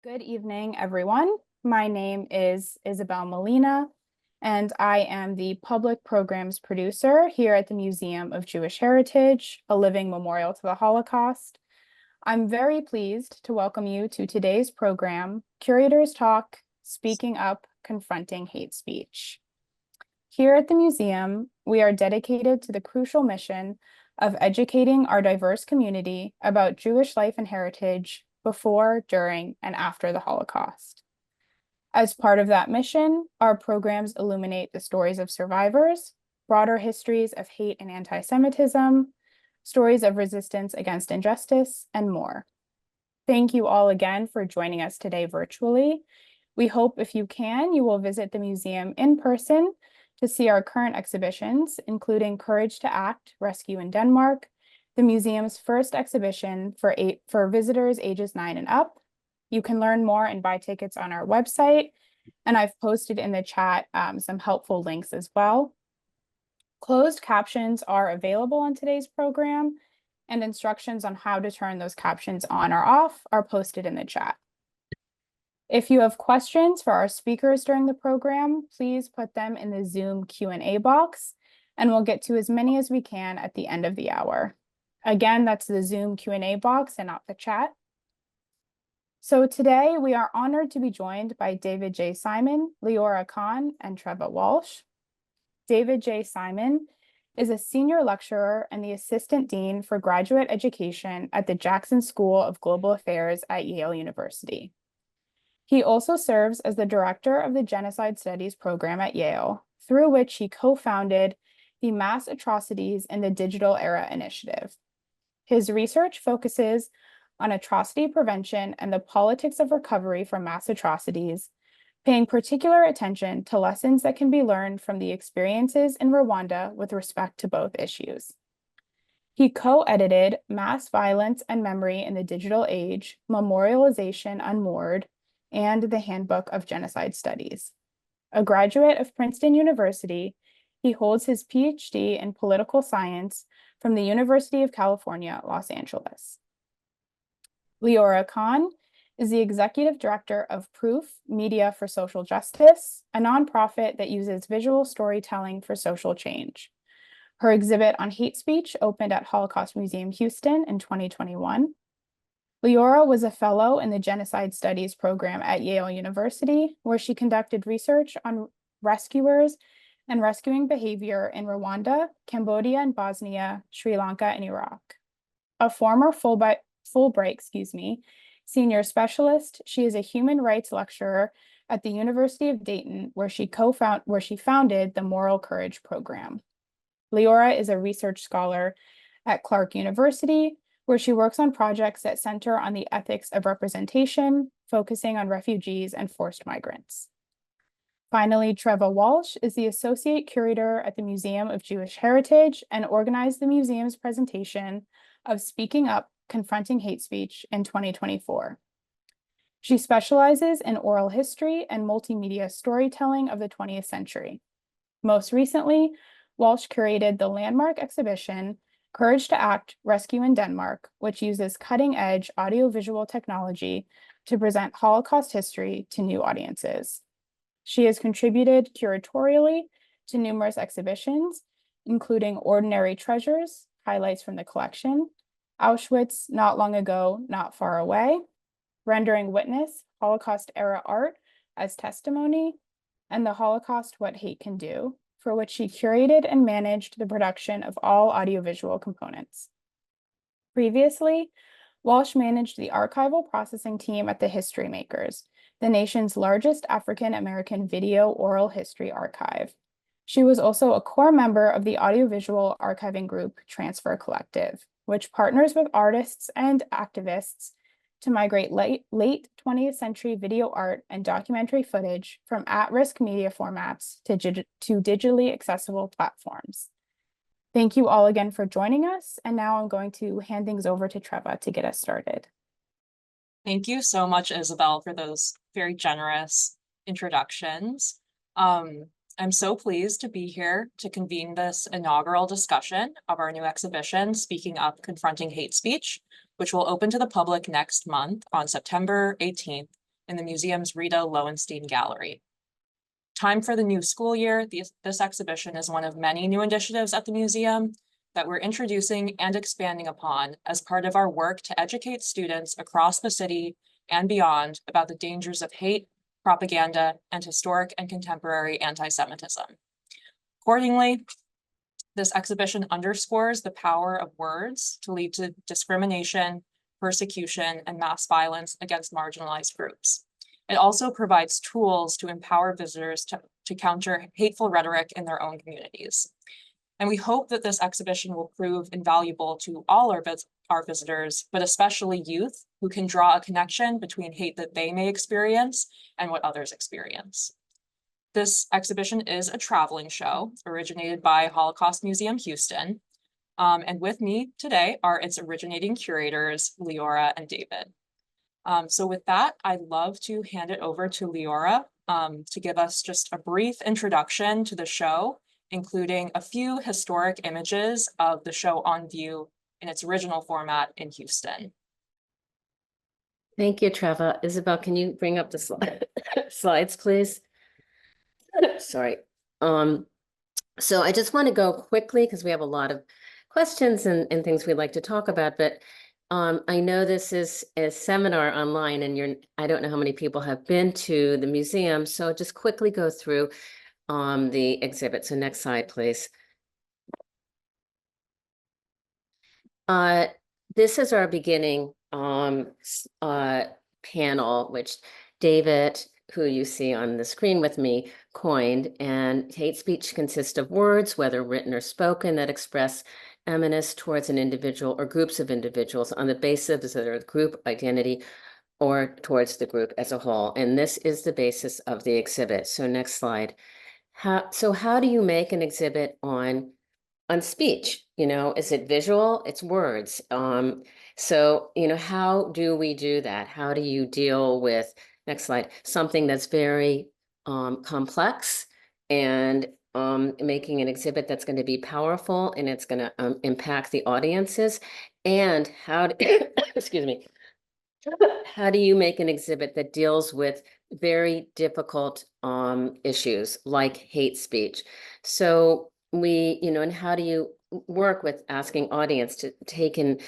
Good evening, everyone. My name is Isabel Molina, and I am the public programs producer here at the Museum of Jewish Heritage, a living memorial to the Holocaust. I'm very pleased to welcome you to today's program, Curator's Talk, Speaking Up, Confronting Hate Speech. Here at the museum, we are dedicated to the crucial mission of educating our diverse community about Jewish life and heritage before, during, and after the Holocaust. As part of that mission, our programs illuminate the stories of survivors, broader histories of hate and anti-Semitism, stories of resistance against injustice, and more. Thank you all again for joining us today virtually. We hope if you can, you will visit the museum in person to see our current exhibitions, including Courage to Act, Rescue in Denmark, the museum's first exhibition for visitors ages 9 and up. You can learn more and buy tickets on our website, and I've posted in the chat some helpful links as well. Closed captions are available on today's program, and instructions on how to turn those captions on or off are posted in the chat. If you have questions for our speakers during the program, please put them in the Zoom Q&A box, and we'll get to as many as we can at the end of the hour. Again, that's the Zoom Q&A box and not the chat. So today we are honored to be joined by David J. Simon, Leora Kahn, and Treva Walsh. David J. Simon is a senior lecturer and the assistant dean for graduate education at the Jackson School of Global Affairs at Yale University. He also serves as the director of the Genocide Studies program at Yale, through which he co-founded the Mass Atrocities in the Digital Era initiative. His research focuses on atrocity prevention and the politics of recovery from mass atrocities, paying particular attention to lessons that can be learned from the experiences in Rwanda with respect to both issues. He co-edited Mass Violence and Memory in the Digital Age, Memorialization Unmoored, and the Handbook of Genocide Studies. A graduate of Princeton University, he holds his PhD in political science from the University of California, Los Angeles. Leora Kahn is the executive director of Proof Media for Social Justice, a nonprofit that uses visual storytelling for social change. Her exhibit on hate speech opened at Holocaust Museum Houston in 2021. Leora was a fellow in the Genocide Studies program at Yale University, where she conducted research on rescuers and rescuing behavior in Rwanda, Cambodia and Bosnia, Sri Lanka, and Iraq. A former Fulbright, senior specialist, she is a human rights lecturer at the University of Dayton, where she founded the Moral Courage program. Leora is a research scholar at Clark University, where she works on projects that center on the ethics of representation, focusing on refugees and forced migrants. Finally, Treva Walsh is the associate curator at the Museum of Jewish Heritage and organized the museum's presentation of Speaking Up, Confronting Hate Speech in 2024. She specializes in oral history and multimedia storytelling of the 20th century. Most recently, Walsh curated the landmark exhibition Courage to Act, Rescue in Denmark, which uses cutting-edge audiovisual technology to present Holocaust history to new audiences. She has contributed curatorially to numerous exhibitions, including Ordinary Treasures, highlights from the collection, Auschwitz, Not Long Ago, Not Far Away, Rendering Witness, Holocaust-era art as testimony, and The Holocaust, What Hate Can Do, for which she curated and managed the production of all audiovisual components. Previously, Walsh managed the archival processing team at the History Makers, the nation's largest African-American video oral history archive. She was also a core member of the audiovisual archiving group Transfer Collective, which partners with artists and activists to migrate late 20th century video art and documentary footage from at-risk media formats to digitally accessible platforms. Thank you all again for joining us, and now I'm going to hand things over to Treva to get us started. Thank you so much, Isabel, for those very generous introductions. I'm so pleased to be here to convene this inaugural discussion of our new exhibition, Speaking Up, Confronting Hate Speech, which will open to the public next month on September 18th in the museum's Rita Lowenstein Gallery. Time for the new school year, this exhibition is one of many new initiatives at the museum that we're introducing and expanding upon as part of our work to educate students across the city and beyond about the dangers of hate, propaganda, and historic and contemporary anti-Semitism. Accordingly, this exhibition underscores the power of words to lead to discrimination, persecution, and mass violence against marginalized groups. It also provides tools to empower visitors to counter hateful rhetoric in their own communities. And we hope that this exhibition will prove invaluable to all our visitors, but especially youth who can draw a connection between hate that they may experience and what others experience. This exhibition is a traveling show originated by Holocaust Museum Houston. And with me today are its originating curators, Leora and David. So with that, I'd love to hand it over to Leora to give us just a brief introduction to the show, including a few historic images of the show on view in its original format in Houston. Thank you, Treva. Isabel, can you bring up the slides, please? Sorry. So I just want to go quickly because we have a lot of questions and things we'd like to talk about, but I know this is a seminar online and I don't know how many people have been to the museum, so just quickly go through the exhibit. So next slide, please. This is our beginning panel, which David, who you see on the screen with me, coined. And hate speech consists of words, whether written or spoken, that express animus towards an individual or groups of individuals on the basis of their group identity or towards the group as a whole. And this is the basis of the exhibit. So next slide. How do you make an exhibit on speech? Is it visual? It's words. So how do we do that? How do you deal with, next slide, something that's very complex and making an exhibit that's going to be powerful and it's going to impact the audiences? And excuse me, how do you make an exhibit that deals with very difficult issues like hate speech? So and how do you work with asking audience to take in,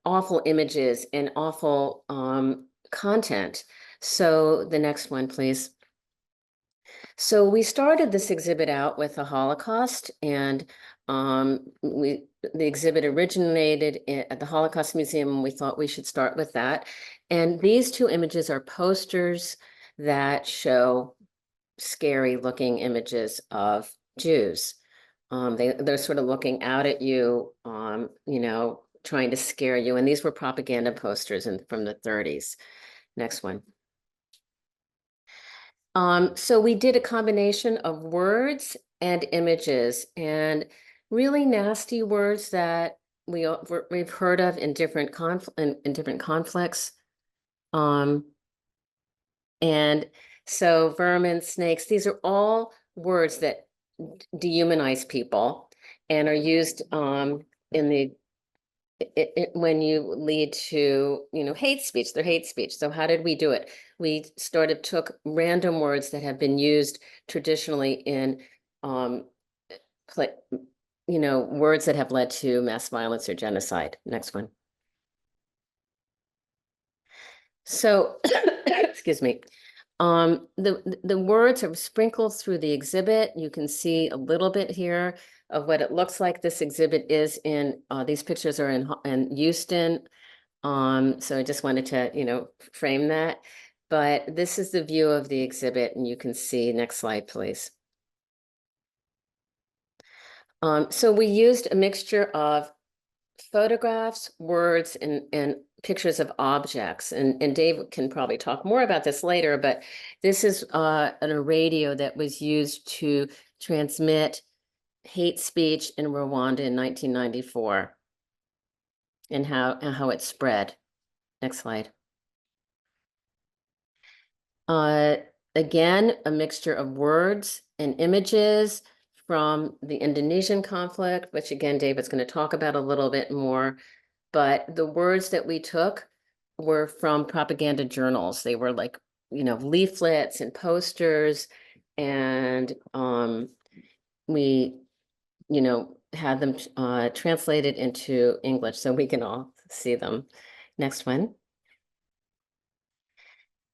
awful images and awful content? So the next one, please. So we started this exhibit out with the Holocaust, and the exhibit originated at the Holocaust Museum, and we thought we should start with that. And these two images are posters that show scary looking images of Jews. They're sort of looking out at you, trying to scare you. And these were propaganda posters from the 30s. Next one. So we did a combination of words and images, and really nasty words that we've heard of in different conflicts. And so vermin, snakes, these are all words that dehumanize people and are used when you lead to hate speech. They're hate speech. So how did we do it? We took random words that have been used traditionally in words that have led to mass violence or genocide. Next one. So excuse me. The words are sprinkled through the exhibit. You can see a little bit here of what it looks like. This exhibit is in, these pictures are in Houston. So I just wanted to, frame that. But this is the view of the exhibit, and you can see, next slide, please. So we used a mixture of photographs, words, and pictures of objects. And Dave can probably talk more about this later, but this is a radio that was used to transmit hate speech in Rwanda in 1994 and how it spread. Next slide. Again, a mixture of words and images from the Indonesian conflict, which again, David's going to talk about a little bit more. But the words that we took were from propaganda journals. They were like, leaflets and posters, and we, had them translated into English so we can all see them. Next one.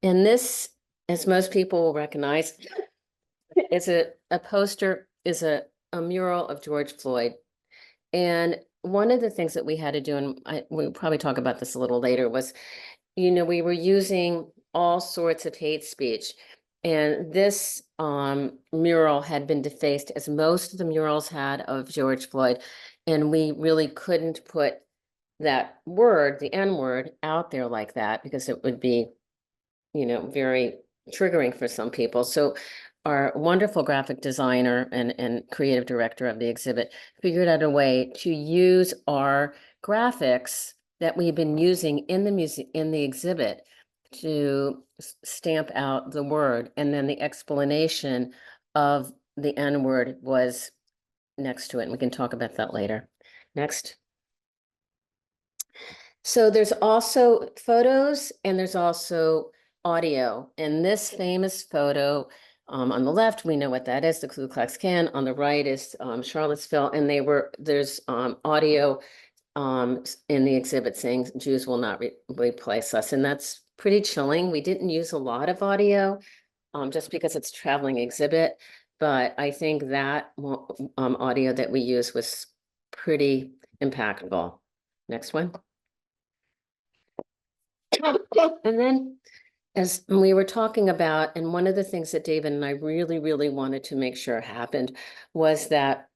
And this, as most people will recognize, is a poster, is a mural of George Floyd. And one of the things that we had to do, and we'll probably talk about this a little later, was, we were using all sorts of hate speech. And this mural had been defaced, as most of the murals had, of George Floyd. And we really couldn't put that word, the N word, out there like that, because it would be, very triggering for some people. So our wonderful graphic designer and creative director of the exhibit figured out a way to use our graphics that we've been using in the exhibit to stamp out the word, and then the explanation of the N word was next to it. And we can talk about that later. Next. So there's also photos and there's also audio. And this famous photo on the left, we know what that is, the Ku Klux Klan. On the right is Charlottesville, and there's audio in the exhibit saying Jews will not replace us. And that's pretty chilling. We didn't use a lot of audio just because it's a traveling exhibit, but I think that audio that we used was pretty impactful. Next one. And then, as we were talking about, and one of the things that David and I really, really wanted to make sure happened was that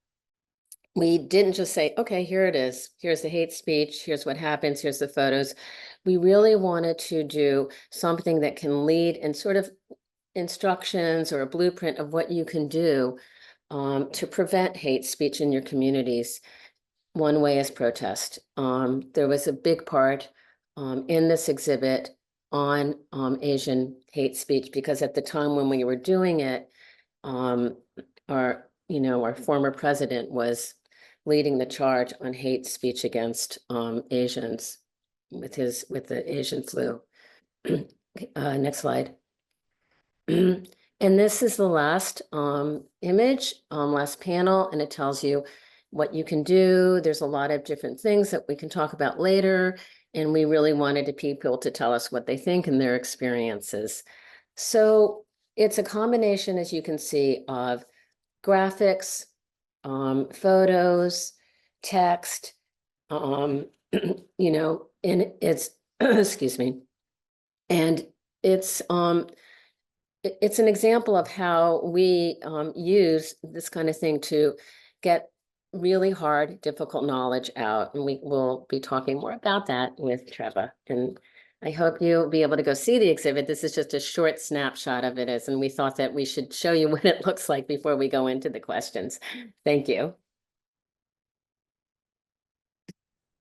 we didn't just say, okay, here it is. Here's the hate speech. Here's what happens. Here's the photos. We really wanted to do something that can lead in sort of instructions or a blueprint of what you can do to prevent hate speech in your communities. One way is protest. There was a big part in this exhibit on Asian hate speech, because at the time when we were doing it, our former president was leading the charge on hate speech against Asians with the Asian flu. Next slide. And this is the last image, last panel, and it tells you what you can do. There's a lot of different things that we can talk about later, and we really wanted people to tell us what they think and their experiences. So it's a combination, as you can see, of graphics, photos, text, and it's, excuse me, and it's an example of how we use this kind of thing to get really hard, difficult knowledge out. And we will be talking more about that with Treva. And I hope you'll be able to go see the exhibit. This is just a short snapshot of it, and we thought that we should show you what it looks like before we go into the questions. Thank you.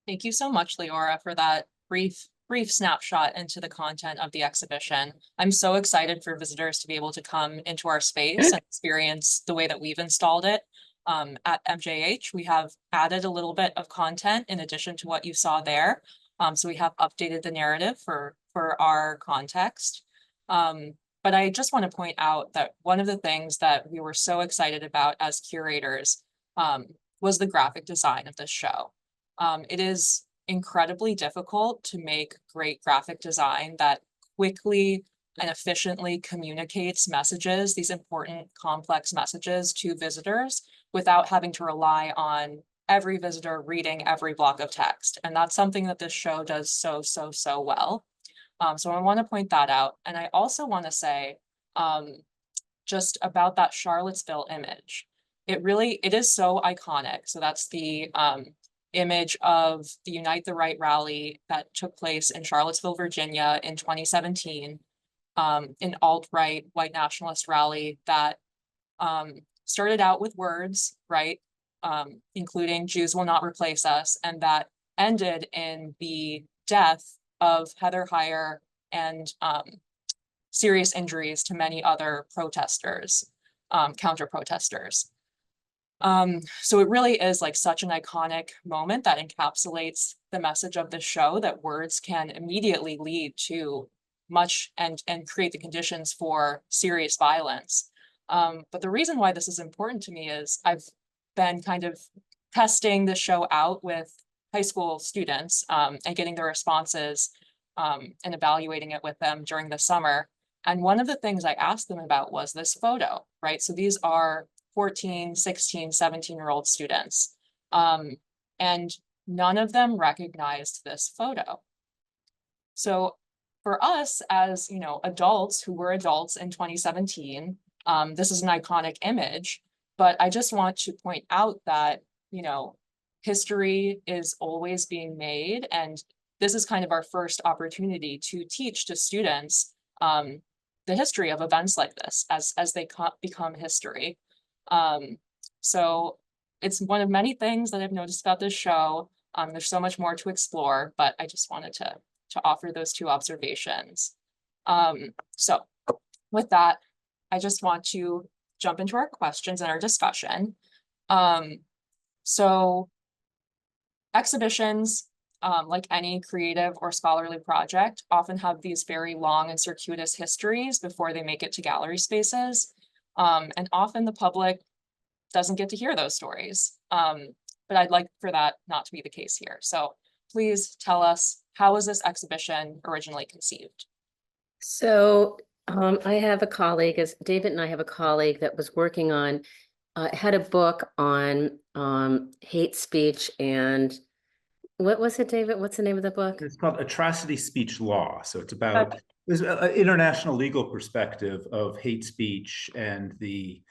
Thank you so much, Leora, for that brief snapshot into the content of the exhibition. I'm so excited for visitors to be able to come into our space and experience the way that we've installed it. At MJH, we have added a little bit of content in addition to what you saw there. So we have updated the narrative for our context. But I just want to point out that one of the things that we were so excited about as curators was the graphic design of this show. It is incredibly difficult to make great graphic design that quickly and efficiently communicates messages, these important complex messages, to visitors without having to rely on every visitor reading every block of text. And that's something that this show does so well. So I want to point that out. And I also want to say just about that Charlottesville image. It is so iconic. So that's the image of the Unite the Right rally that took place in Charlottesville, Virginia in 2017, an alt-right white nationalist rally that started out with words, right? Including Jews will not replace us, and that ended in the death of Heather Heyer and serious injuries to many other protesters, counter-protesters. So it really is like such an iconic moment that encapsulates the message of the show, that words can immediately lead to much and create the conditions for serious violence. But the reason why this is important to me is I've been kind of testing the show out with high school students and getting their responses and evaluating it with them during the summer. And one of the things I asked them about was this photo, right? So these are 14, 16, 17-year-old students. And none of them recognized this photo. So for us as, adults who were adults in 2017, this is an iconic image, but I just want to point out that, history is always being made. And this is kind of our first opportunity to teach to students the history of events like this as they become history. So it's one of many things that I've noticed about this show. There's so much more to explore, but I just wanted to offer those two observations. So with that, I just want to jump into our questions and our discussion. So exhibitions, like any creative or scholarly project, often have these very long and circuitous histories before they make it to gallery spaces. And often the public doesn't get to hear those stories. But I'd like for that not to be the case here. So please tell us, how was this exhibition originally conceived? So I have a colleague, as David and I have a colleague that was working on, had a book on hate speech and what was it, David? What's the name of the book? It's called Atrocity Speech Law. So it's about there's an international legal perspective of hate speech and the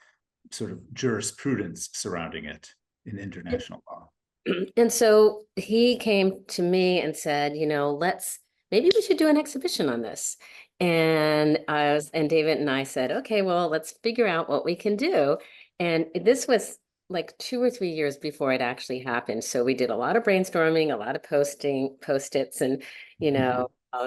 sort of jurisprudence surrounding it in international law. And so he came to me and said, maybe we should do an exhibition on this. And David and I said, okay, well, let's figure out what we can do. And this was like 2 or 3 years before it actually happened. So we did a lot of brainstorming, a lot of post-its and,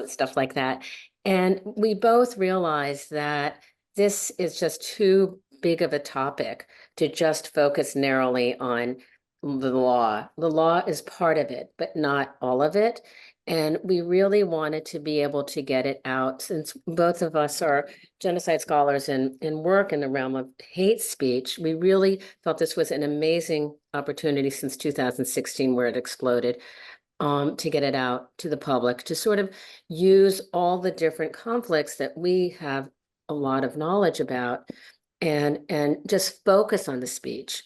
stuff like that. And we both realized that this is just too big of a topic to just focus narrowly on the law. The law is part of it, but not all of it. And we really wanted to be able to get it out, since both of us are genocide scholars and work in the realm of hate speech. We really felt this was an amazing opportunity since 2016, where it exploded, to get it out to the public, to sort of use all the different conflicts that we have a lot of knowledge about, and just focus on the speech.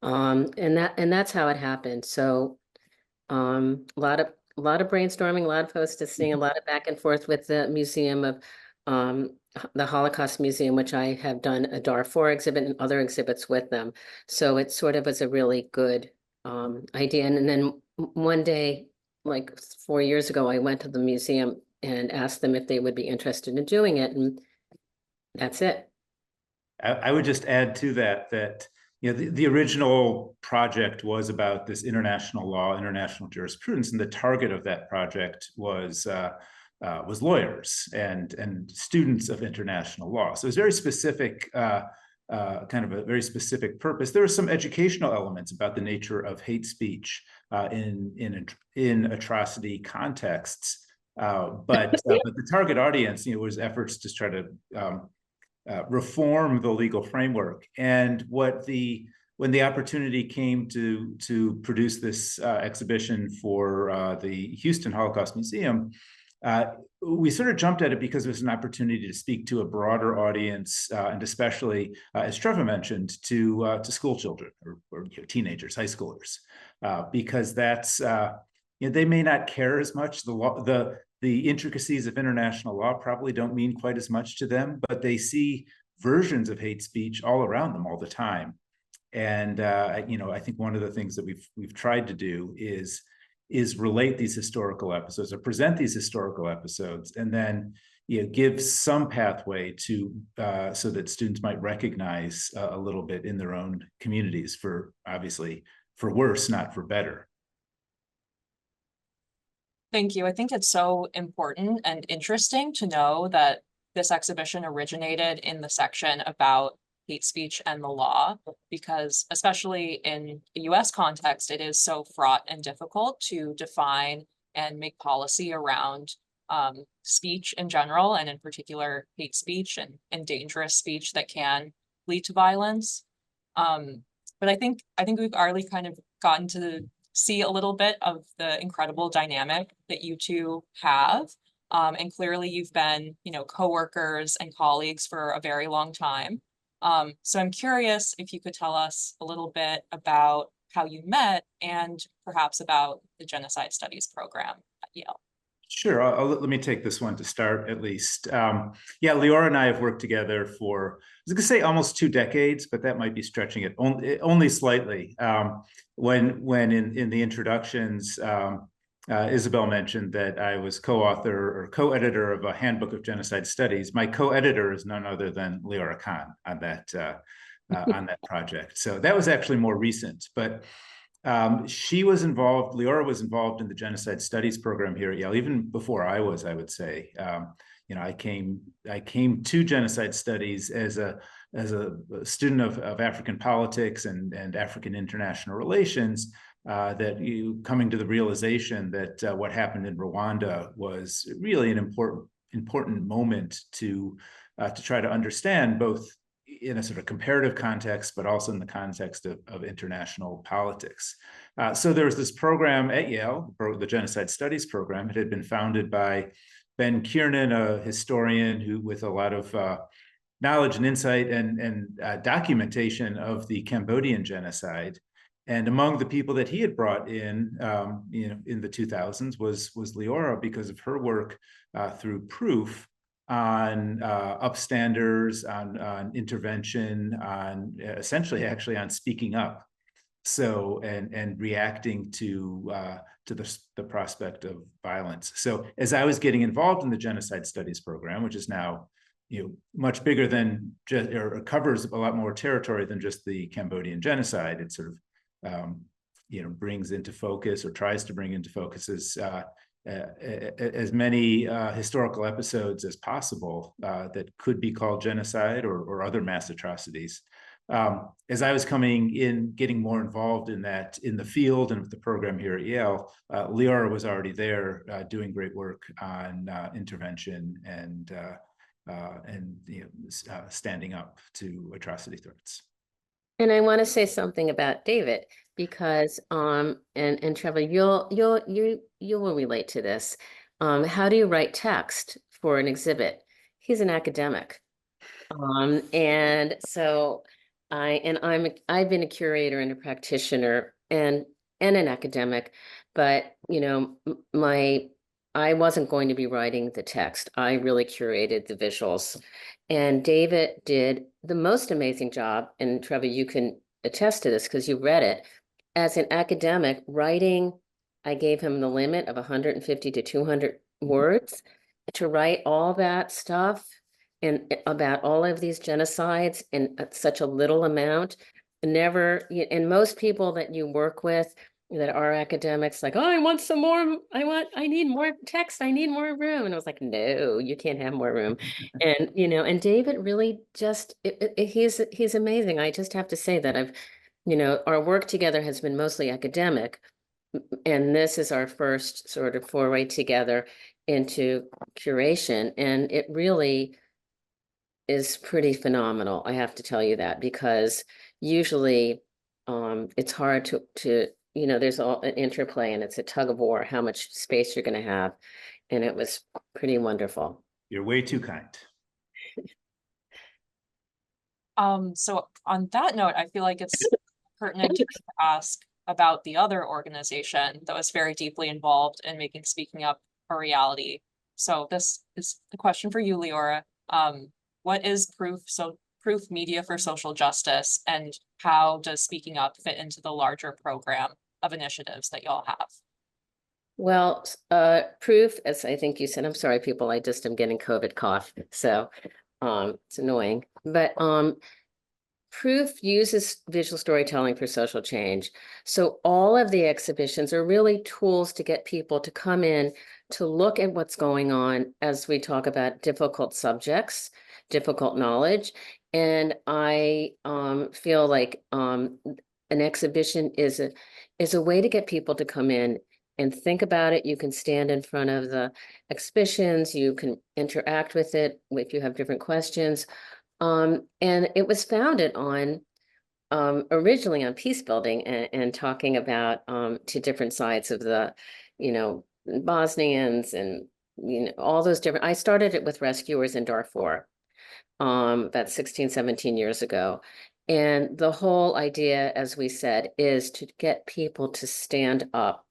And that's how it happened. So a lot of brainstorming, a lot of post-its-ing, a lot of back and forth with the Museum of the Holocaust Museum, which I have done a Darfur exhibit and other exhibits with them. So it sort of was a really good idea. And then one day, like 4 years ago, I went to the museum and asked them if they would be interested in doing it. And that's it. I would just add to that the original project was about this international law, international jurisprudence, and the target of that project was lawyers and students of international law. So it was very specific, kind of a very specific purpose. There were some educational elements about the nature of hate speech in atrocity contexts, but the target audience, was efforts to try to reform the legal framework. And when the opportunity came to produce this exhibition for the Houston Holocaust Museum, we sort of jumped at it because it was an opportunity to speak to a broader audience, and especially, as Treva mentioned, to school children or teenagers, high schoolers, because that's they may not care as much. The intricacies of international law probably don't mean quite as much to them, but they see versions of hate speech all around them all the time. And I think one of the things that we've tried to do is relate these historical episodes or present these historical episodes, and then give some pathway to so that students might recognize a little bit in their own communities, for obviously for worse, not for better. Thank you. I think it's so important and interesting to know that this exhibition originated in the section about hate speech and the law, because especially in the US context, it is so fraught and difficult to define and make policy around speech in general, and in particular hate speech and dangerous speech that can lead to violence. But I think we've already kind of gotten to see a little bit of the incredible dynamic that you two have. And clearly you've been, coworkers and colleagues for a very long time. So I'm curious if you could tell us a little bit about how you met and perhaps about the Genocide Studies program at Yale. Sure. Let me take this one to start, at least. Yeah, Leora and I have worked together for, I was going to say almost 2 decades, but that might be stretching it only slightly. When in the introductions, Isabel mentioned that I was co-author or co-editor of a handbook of genocide studies. My co-editor is none other than Leora Kahn on that project. So that was actually more recent, but she was involved, Leora was involved in the genocide studies program here at Yale, even before I was, I would say. I came to genocide studies as a student of African politics and African international relations, coming to the realization that what happened in Rwanda was really an important moment to try to understand, both in a sort of comparative context, but also in the context of international politics. So there was this program at Yale, the Genocide Studies program. It had been founded by Ben Kiernan, a historian who with a lot of knowledge and insight and documentation of the Cambodian genocide. And among the people that he had brought in the 2000s was Leora, because of her work through proof on upstanders, on intervention, on essentially actually on speaking up, so and reacting to the prospect of violence. So as I was getting involved in the Genocide Studies program, which is now much bigger than just, or covers a lot more territory than just the Cambodian genocide, it sort of brings into focus, or tries to bring into focus, as many historical episodes as possible that could be called genocide or other mass atrocities. As I was getting more involved in that, in the field and with the program here at Yale, Leora was already there doing great work on intervention and standing up to atrocity threats. And I want to say something about David, because and Treva, you will relate to this. How do you write text for an exhibit? He's an academic, and so I've been a curator and a practitioner and an academic, but I wasn't going to be writing the text. I really curated the visuals. And David did the most amazing job, and Treva, you can attest to this because you read it. As an academic, writing, I gave him the limit of 150 to 200 words to write all that stuff and about all of these genocides in such a little amount. And most people that you work with that are academics, like, oh, I want some more, I need more text, I need more room. And I was like, no, you can't have more room. And, and David really just, he's amazing. I just have to say that our work together has been mostly academic. And this is our first sort of foray together into curation. And it really is pretty phenomenal. I have to tell you that, because usually it's hard to there's all an interplay, and it's a tug of war, how much space you're going to have. And it was pretty wonderful. You're way too kind. So on that note, I feel like it's pertinent to ask about the other organization that was very deeply involved in making speaking up a reality. So this is the question for you, Leora. What is Proof Media for Social Justice, and how does speaking up fit into the larger program of initiatives that y'all have? Well, Proof, as I think you said, I'm sorry, people, I just am getting COVID cough, so it's annoying. But Proof uses visual storytelling for social change. So all of the exhibitions are really tools to get people to come in to look at what's going on as we talk about difficult subjects, difficult knowledge, And I feel like an exhibition is a way to get people to come in and think about it. You can stand in front of the exhibitions, you can interact with it if you have different questions. And it was founded on originally on peace building and talking about to different sides of the, Bosnians and all those different. I started it with rescuers in Darfur about 16, 17 years ago. And the whole idea, as we said, is to get people to stand up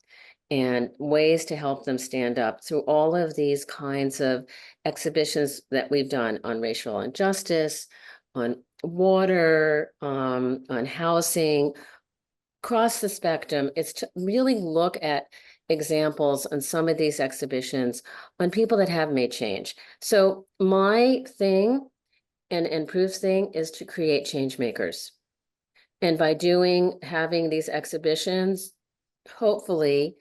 and ways to help them stand up through all of these kinds of exhibitions that we've done on racial injustice, on water, on housing, across the spectrum. It's to really look at examples on some of these exhibitions on people that have made change. So my thing and Proof's thing is to create change makers. And by having these exhibitions, hopefully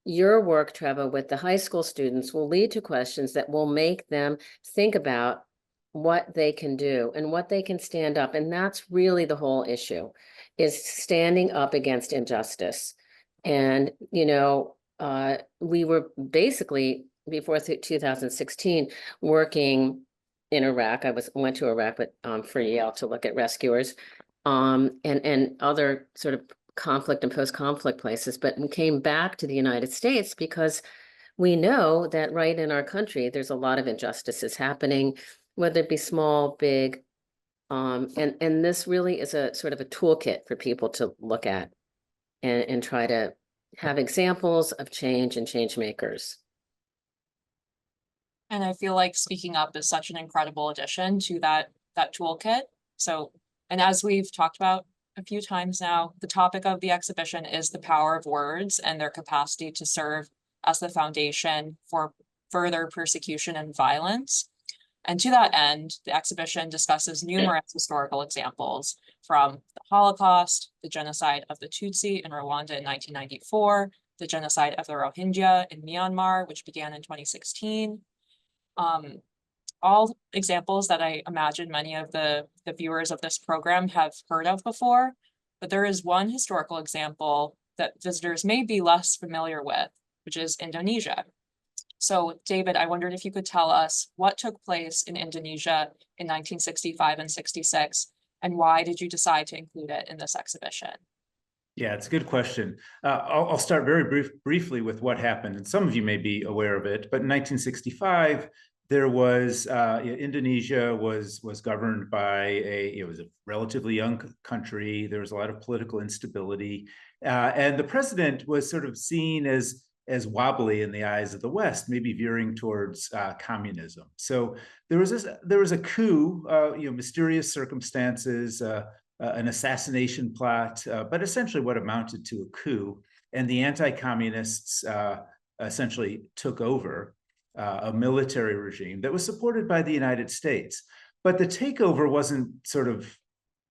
your work, Treva, with the high school students will lead to questions that will make them think about what they can do and what they can stand up. And that's really the whole issue, is standing up against injustice. And, we were basically before 2016 working in Iraq. I went to Iraq for Yale to look at rescuers and other sort of conflict and post-conflict places, but we came back to the United States because we know that right in our country, there's a lot of injustices happening, whether it be small, big, and this really is a sort of a toolkit for people to look at and try to have examples of change and change makers. And I feel like speaking up is such an incredible addition to that toolkit. So, and as we've talked about a few times now, the topic of the exhibition is the power of words and their capacity to serve as the foundation for further persecution and violence. And to that end, the exhibition discusses numerous historical examples from the Holocaust, the genocide of the Tutsi in Rwanda in 1994, the genocide of the Rohingya in Myanmar, which began in 2016. All examples that I imagine many of the viewers of this program have heard of before, but there is one historical example that visitors may be less familiar with, which is Indonesia. So David, I wondered if you could tell us what took place in Indonesia in 1965 and 66, and why did you decide to include it in this exhibition? Yeah, it's a good question. I'll start very briefly with what happened, and some of you may be aware of it, but in 1965, there was Indonesia was governed by it was a relatively young country. There was a lot of political instability, and the president was sort of seen as wobbly in the eyes of the West, maybe veering towards communism. So there was a coup, mysterious circumstances, an assassination plot, but essentially what amounted to a coup, and the anti-communists essentially took over a military regime that was supported by the United States. But the takeover wasn't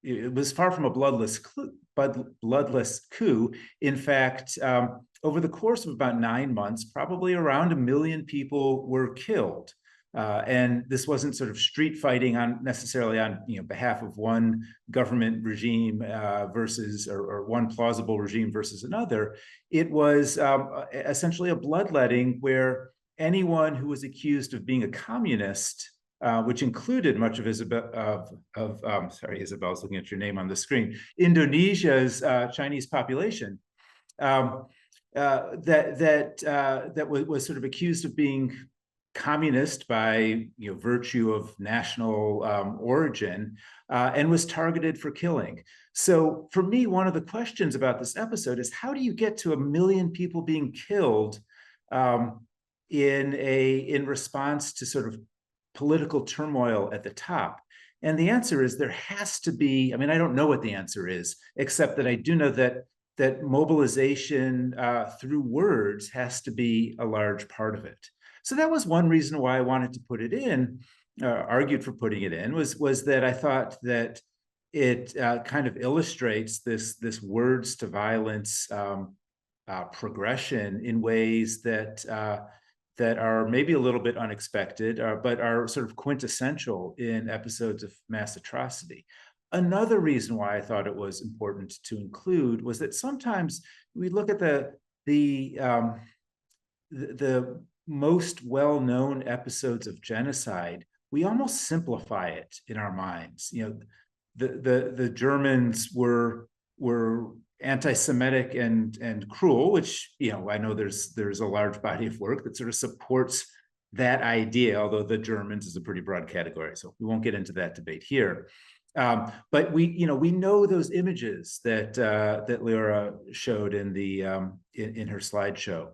it was far from a bloodless coup. In fact, over the course of about 9 months, probably around 1 million people were killed. And this wasn't sort of street fighting necessarily on behalf of one government regime versus or one plausible regime versus another. It was essentially a bloodletting where anyone who was accused of being a communist, which included much of Isabel's looking at your name on the screen, Indonesia's Chinese population, that was sort of accused of being communist by virtue of national origin, and was targeted for killing. So for me, one of the questions about this episode is, how do you get to 1 million people being killed in response to sort of political turmoil at the top? And the answer is there has to be, I don't know what the answer is, except that I do know that mobilization through words has to be a large part of it. So that was one reason why I wanted to put it in, argued for putting it in, was that I thought that it kind of illustrates this words to violence progression in ways that that are maybe a little bit unexpected, but are sort of quintessential in episodes of mass atrocity. Another reason why I thought it was important to include was that sometimes we look at the most well-known episodes of genocide, we almost simplify it in our minds. You know, the Germans were anti-Semitic and cruel, which, you know, I know there's a large body of work that sort of supports that idea, although the Germans is a pretty broad category, so we won't get into that debate here. But we know those images that Leora showed in the in her slideshow.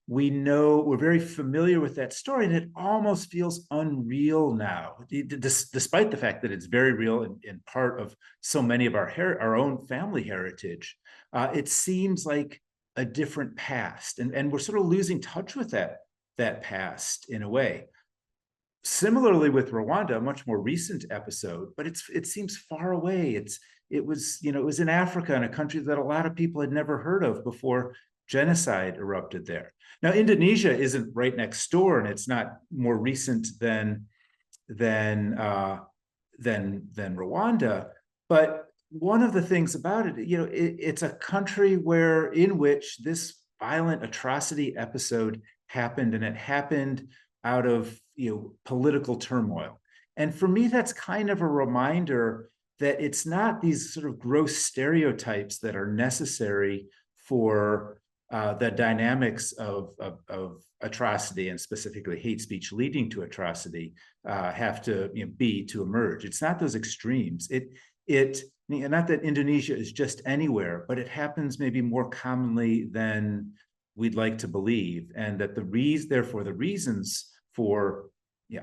We're very familiar with that story, and it almost feels unreal now, despite the fact that it's very real and part of so many of our own family heritage. It seems like a different past, and we're sort of losing touch with that past in a way. Similarly with Rwanda, a much more recent episode, but it seems far away. It was in Africa, in a country that a lot of people had never heard of before genocide erupted there. Now, Indonesia isn't right next door, and it's not more recent than Rwanda. But one of the things about it, it's a country in which this violent atrocity episode happened, and it happened out of political turmoil. And for me, that's kind of a reminder that it's not these sort of gross stereotypes that are necessary for the dynamics of atrocity, and specifically hate speech leading to atrocity, have to be to emerge. It's not those extremes. Not that Indonesia is just anywhere, but it happens maybe more commonly than we'd like to believe, and that therefore the reasons for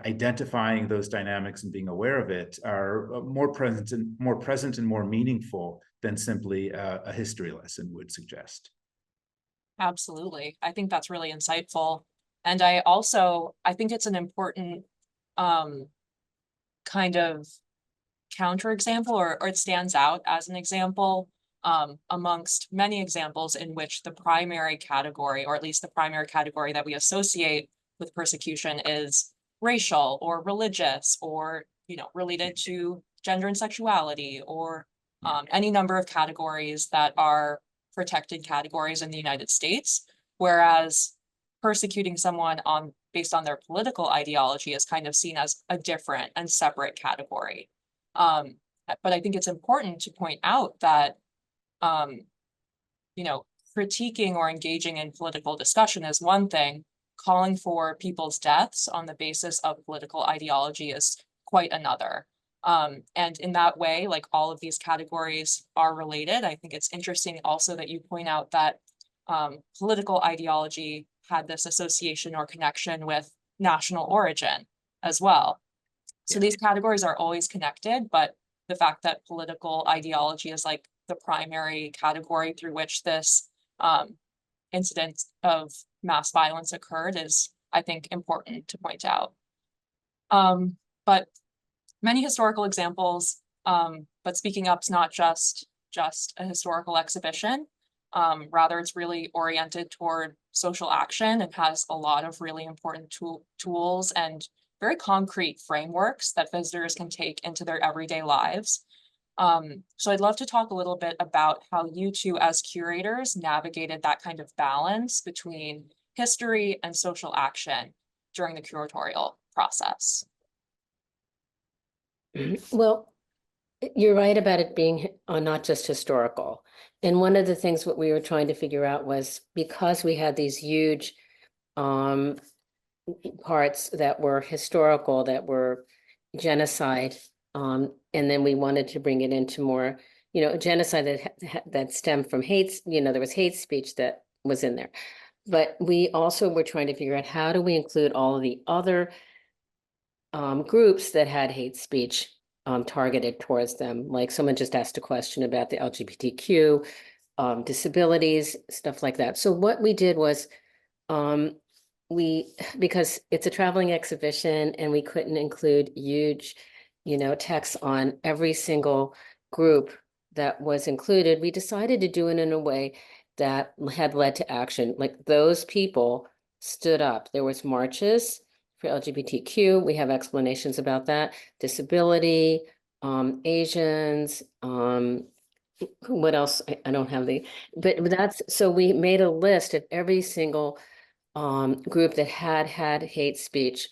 identifying those dynamics and being aware of it are more present and more meaningful than simply a history lesson would suggest. Absolutely. I think that's really insightful. And I think it's an important kind of counterexample, or it stands out as an example amongst many examples in which the primary category, or at least the primary category that we associate with persecution, is racial or religious, or related to gender and sexuality, or any number of categories that are protected categories in the United States, whereas persecuting someone based on their political ideology is kind of seen as a different and separate category. But I think it's important to point out that critiquing or engaging in political discussion is one thing. Calling for people's deaths on the basis of political ideology is quite another. And in that way, like, all of these categories are related. I think it's interesting also that you point out that political ideology had this association or connection with national origin as well. So these categories are always connected, but the fact that political ideology is like the primary category through which this incident of mass violence occurred is, I think, important to point out. But many historical examples, but Speaking Up's not just a historical exhibition. Rather, it's really oriented toward social action and has a lot of really important tools and very concrete frameworks that visitors can take into their everyday lives. So I'd love to talk a little bit about how you two as curators navigated that kind of balance between history and social action during the curatorial process. Well, you're right about it being not just historical. And one of the things what we were trying to figure out was, because we had these huge parts that were historical, that were genocide, and then we wanted to bring it into more, genocide that stemmed from hate, there was hate speech that was in there. But we also were trying to figure out, how do we include all of the other groups that had hate speech targeted towards them? Like, someone just asked a question about the LGBTQ, disabilities, stuff like that. So what we did was, because it's a traveling exhibition and we couldn't include huge, text on every single group that was included, we decided to do it in a way that had led to action. Like, those people stood up. There was marches for LGBTQ. We have explanations about that. Disability, Asians, what else? I don't have but that's, so we made a list of every single group that had hate speech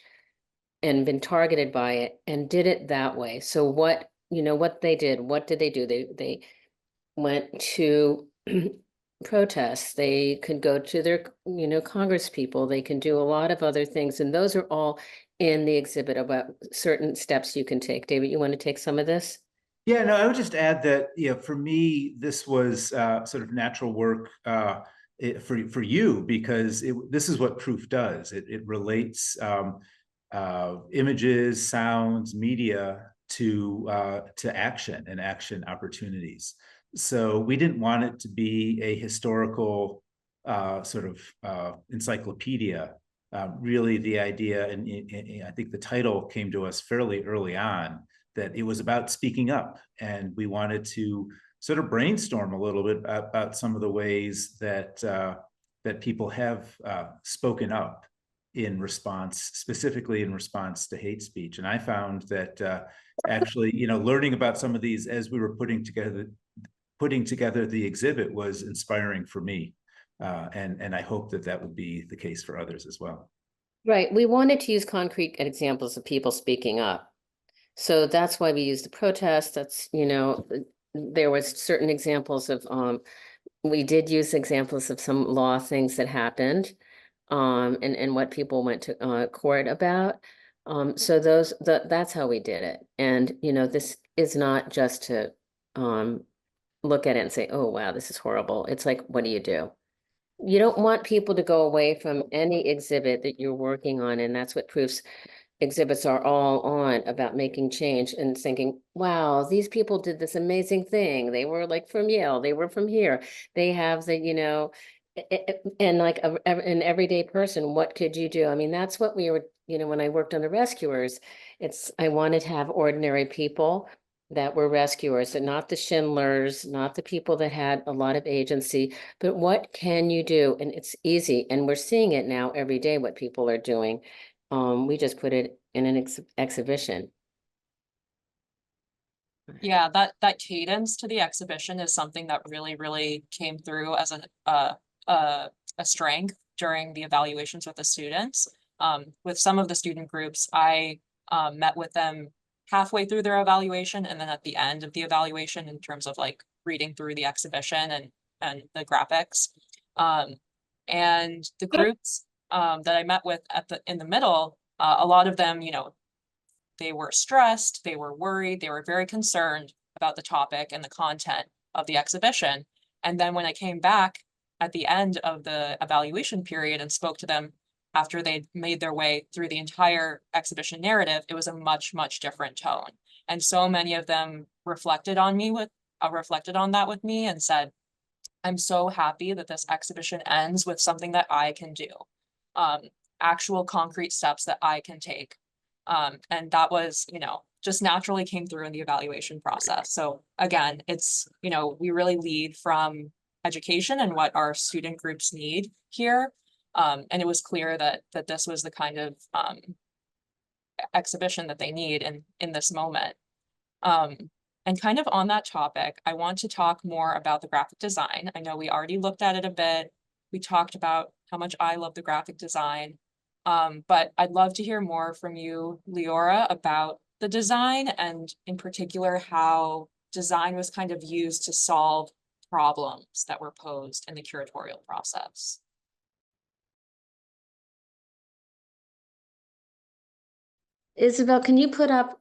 and been targeted by it and did it that way. So what they did, what did they do? They went to protests. They could go to their, Congress people. They can do a lot of other things. And those are all in the exhibit about certain steps you can take. David, you want to take some of this? Yeah, no, I would just add that, for me, this was sort of natural work for you, because this is what proof does. It relates images, sounds, media to action and action opportunities. So we didn't want it to be a historical sort of encyclopedia. Really, the idea, and I think the title came to us fairly early on, that it was about speaking up, and we wanted to sort of brainstorm a little bit about some of the ways that that people have spoken up in response, specifically in response to hate speech. And I found that actually, learning about some of these as we were putting together the exhibit was inspiring for me, and I hope that would be the case for others as well. Right. We wanted to use concrete examples of people speaking up. So that's why we used the protest. That's, there was certain examples of, we did use examples of some law things that happened, and what people went to court about. So that's how we did it. And, this is not just to look at it and say, oh, wow, this is horrible. It's like, what do? You don't want people to go away from any exhibit that you're working on. And that's what proofs exhibits are all on, about making change and thinking, wow, these people did this amazing thing. They were like from Yale, they were from here. They have the, and like an everyday person, what could you do? I mean, that's what we were, when I worked on the rescuers, I wanted to have ordinary people that were rescuers, and not the Schindlers, not the people that had a lot of agency, but what can you do? And it's easy. And we're seeing it now every day, what people are doing. We just put it in an exhibition. Yeah, that cadence to the exhibition is something that really came through as a strength during the evaluations with the students. With some of the student groups, I met with them halfway through their evaluation and then at the end of the evaluation, in terms of like reading through the exhibition and the graphics. And the groups that I met with in the middle, a lot of them, they were stressed, they were worried, they were very concerned about the topic and the content of the exhibition. And then when I came back at the end of the evaluation period and spoke to them after they'd made their way through the entire exhibition narrative, it was a much different tone. And so many of them reflected on that with me and said, I'm so happy that this exhibition ends with something that I can do, actual concrete steps that I can take. And that was, just naturally came through in the evaluation process. So again, it's, we really lead from education and what our student groups need here. And it was clear that this was the kind of exhibition that they need in this moment. And kind of on that topic, I want to talk more about the graphic design. I know we already looked at it a bit. We talked about how much I love the graphic design. But I'd love to hear more from you, Leora, about the design, and in particular, how design was kind of used to solve problems that were posed in the curatorial process. Isabel, can you put up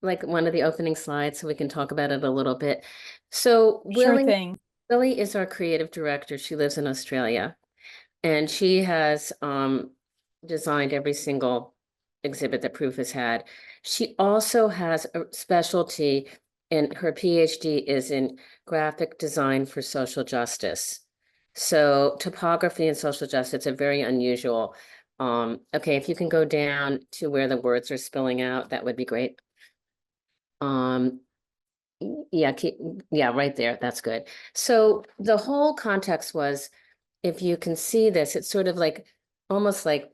like one of the opening slides so we can talk about it a little bit? So Sure thing. Willie is our creative director. She lives in Australia, and she has designed every single exhibit that Proof has had. She also has a specialty, and her PhD is in graphic design for social justice. So typography and social justice are very unusual. Okay, if you can go down to where the words are spilling out, that would be great. Yeah, right there. That's good. So the whole context was, if you can see this, it's sort of like almost like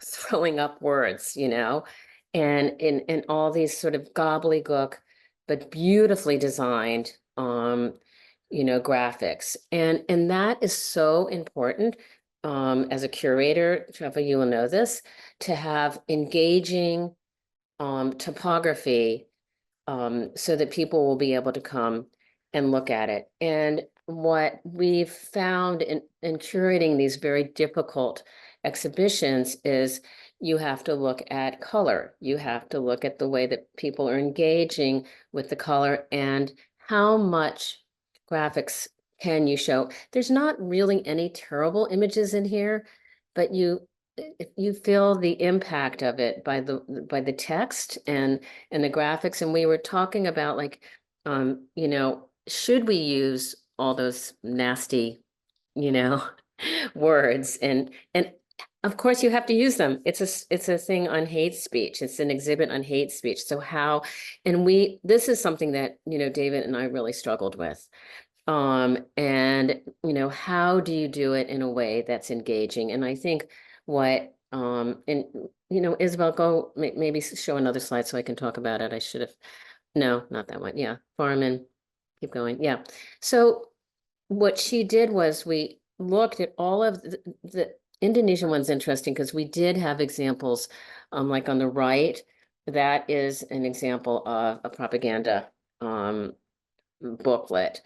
throwing up words, and in all these sort of gobbledygook, but beautifully designed, graphics. And that is so important, as a curator, Treva, you will know this, to have engaging, topography, so that people will be able to come and look at it. And what we've found in curating these very difficult exhibitions is you have to look at color. You have to look at the way that people are engaging with the color and how much graphics can you show. There's not really any terrible images in here, but you feel the impact of it by the text and the graphics. And we were talking about, like, should we use all those nasty, words? And of course you have to use them. It's a thing on hate speech. It's an exhibit on hate speech. So how, and this is something that, David and I really struggled with. And how do you do it in a way that's engaging? And I think what, and, Isabel, go, maybe show another slide so I can talk about it. I should have, no, not that one. Yeah, Farman, keep going. Yeah. So what she did was we looked at all of the Indonesian one's interesting because we did have examples, like on the right, that is an example of a propaganda, booklet.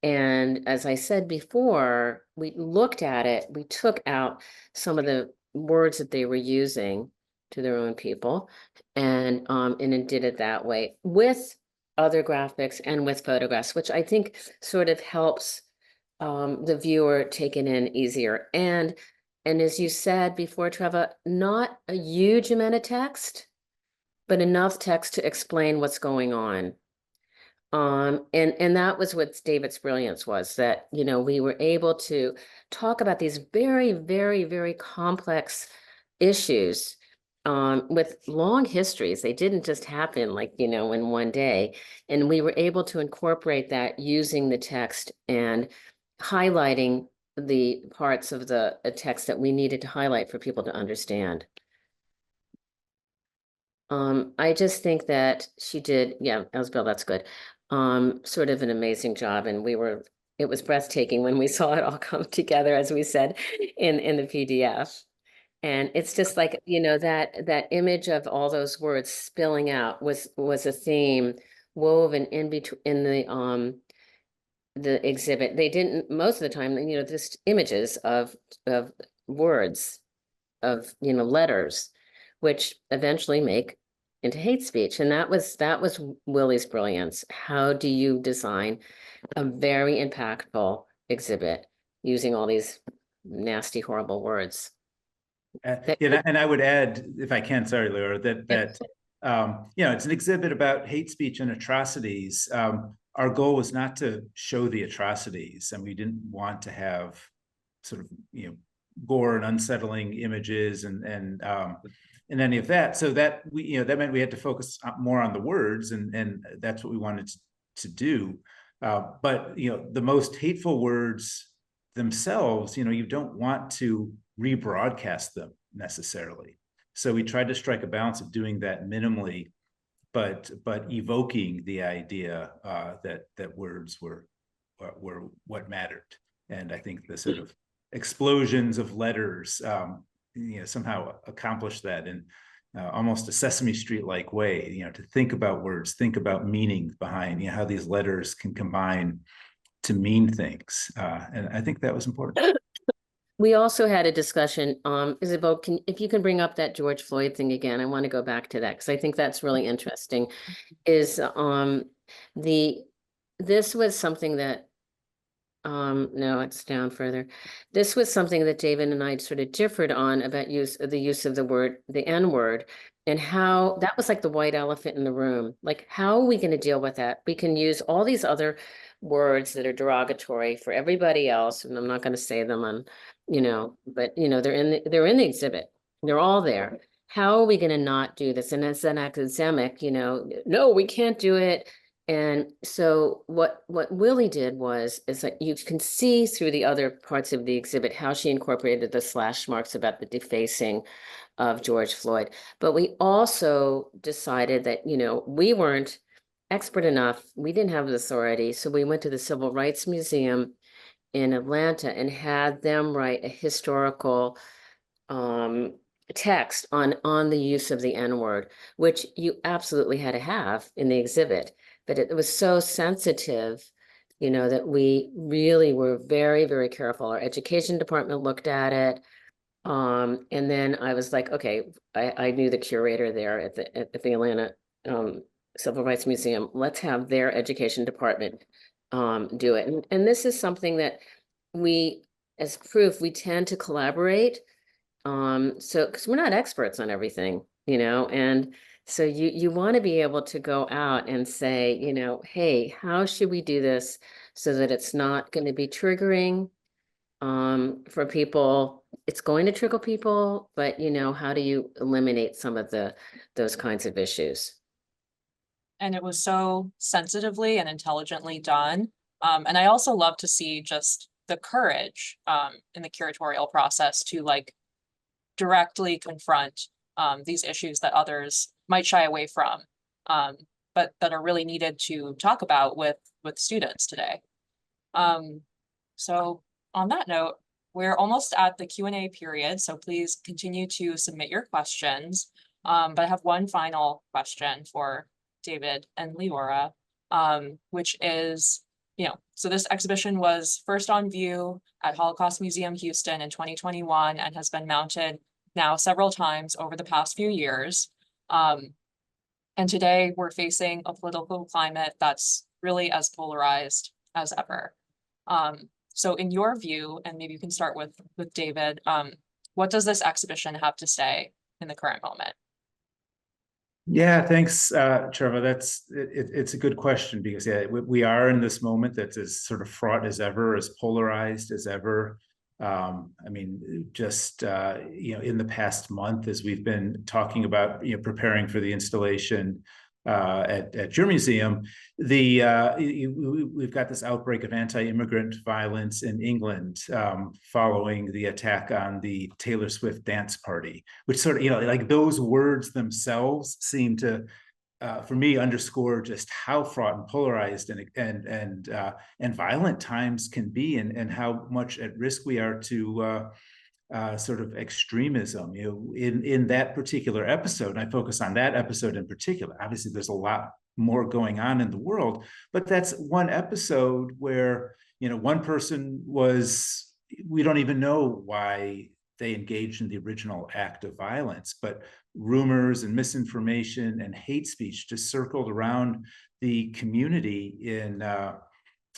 And as I said before, we looked at it, we took out some of the words that they were using to their own people, and it did it that way with other graphics and with photographs, which I think sort of helps the viewer take it in easier. And as you said before, Treva, not a huge amount of text, but enough text to explain what's going on. And that was what David's brilliance was, that, we were able to talk about these very, very, very complex issues, with long histories. They didn't just happen like, in one day. And we were able to incorporate that using the text and highlighting the parts of the text that we needed to highlight for people to understand. I just think that she did, yeah, Elsbel, that's good. Sort of an amazing job, and it was breathtaking when we saw it all come together, as we said, in the PDF. And it's just like, that image of all those words spilling out was a theme woven in between in the exhibit. They didn't, most of the time, just images of words, of letters, which eventually make into hate speech. And that was Willie's brilliance. How do you design a very impactful exhibit using all these nasty, horrible words? And I would add, if I can, sorry, Leora, that it's an exhibit about hate speech and atrocities. Our goal was not to show the atrocities, and we didn't want to have sort of gore and unsettling images and any of that. So that that meant we had to focus more on the words, and that's what we wanted to do. But the most hateful words themselves, you don't want to rebroadcast them necessarily. So we tried to strike a balance of doing that minimally, but evoking the idea that words were what mattered. And I think the sort of explosions of letters somehow accomplished that in almost a Sesame Street-like way, to think about words, think about meaning behind, how these letters can combine to mean things. And I think that was important. We also had a discussion, Isabel, if you can bring up that George Floyd thing again, I want to go back to that because I think that's really interesting. Is this was something that, no, it's down further. This was something that David and I sort of differed on about the use of the word, the N-word, and how that was like the white elephant in the room. Like, how are we going to deal with that? We can use all these other words that are derogatory for everybody else, and I'm not going to say them on, but they're in the exhibit. They're all there. How are we going to not do this? And as an academic, no, we can't do it. And so what Willie did is that you can see through the other parts of the exhibit how she incorporated the slash marks about the defacing of George Floyd. But we also decided that, you know, we weren't expert enough. We didn't have the authority. So we went to the Civil Rights Museum in Atlanta and had them write a historical text on the use of the N-word, which you absolutely had to have in the exhibit. But it was so sensitive, you know, that we really were very, very careful. Our education department looked at it. And then I was like, okay, I knew the curator there at the Atlanta Civil Rights Museum. Let's have their education department do it. And this is something that we, as proof, we tend to collaborate. So because we're not experts on everything, you know, and so you want to be able to go out and say, you know, hey, how should we do this so that it's not going to be triggering for people? It's going to trigger people, but you know, how do you eliminate some of those kinds of issues? And it was so sensitively and intelligently done. And I also love to see just the courage in the curatorial process to like directly confront these issues that others might shy away from, but that are really needed to talk about with students today. So on that note, we're almost at the Q&A period, so please continue to submit your questions. But I have one final question for David and Leora, which is, you know, so this exhibition was first on view at Holocaust Museum Houston in 2021 and has been mounted now several times over the past few years. And today we're facing a political climate that's really as polarized as ever. So in your view, and maybe you can start with David, what does this exhibition have to say in the current moment? Yeah, thanks, Treva. It's a good question because we are in this moment that's as sort of fraught as ever, as polarized as ever. I mean, just in the past month, as we've been talking about, preparing for the installation at your museum, we've got this outbreak of anti-immigrant violence in England following the attack on the Taylor Swift dance party, which sort of, like those words themselves seem to, for me, underscore just how fraught and polarized and violent times can be, and how much at risk we are to sort of extremism. In that particular episode, and I focus on that episode in particular. Obviously, there's a lot more going on in the world, but that's one episode where one person we don't even know why they engaged in the original act of violence, but rumors and misinformation and hate speech just circled around the community in